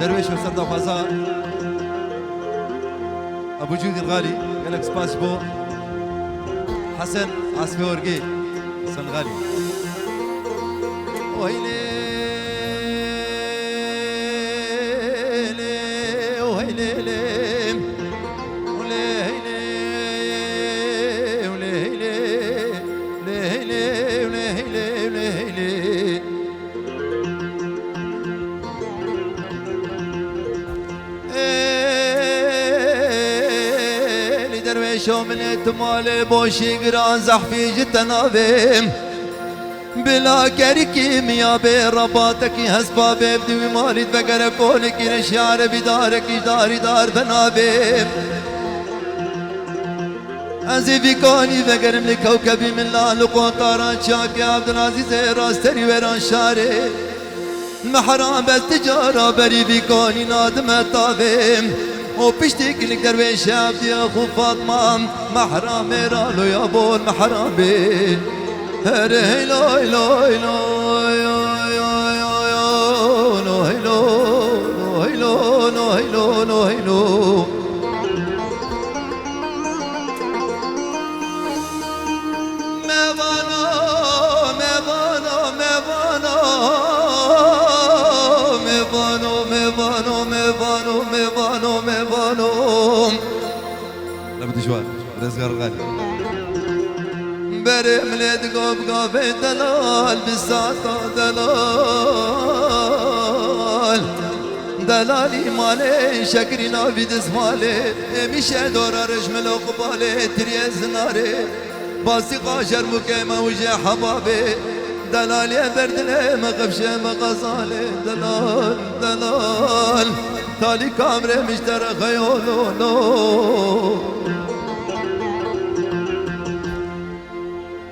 درويش وسردة بازار أبو جودي الغالي قال لك سباس بو حسن عصفي ورقي سنغالي وهيلي وهيلي درويشو من اتمال بوشي قران زحفي جتنابيم بلا كريكي ميا برباتك هسبا بيبدي مالي تفكر كونك نشعر بدارك داري دار بنابيم أزي في كوني فكر من كوكبي من لا لقون طاران شاكي عبد العزيز راستري وران شاري محرام بس تجارة بري في كوني نادم طابيم وبشتك لك درويش عبدي أخو فاطمة محرام رالو يا بول محرام بي هري هيلو هيلو هيلو هيلو هيلو هيلو هيلو لا بدي جوال رزق غالي برم ليد قوب قوب دلال بالساطة دلال دلالي مالي شكرنا في دسمالي مشي دور رجمل وقبالي تريز ناري باسي قاشر مكيمة وجه حبابي دلالي بردلي مقفشة مقصالي دلال دلال تالي كامري مشترى خيولو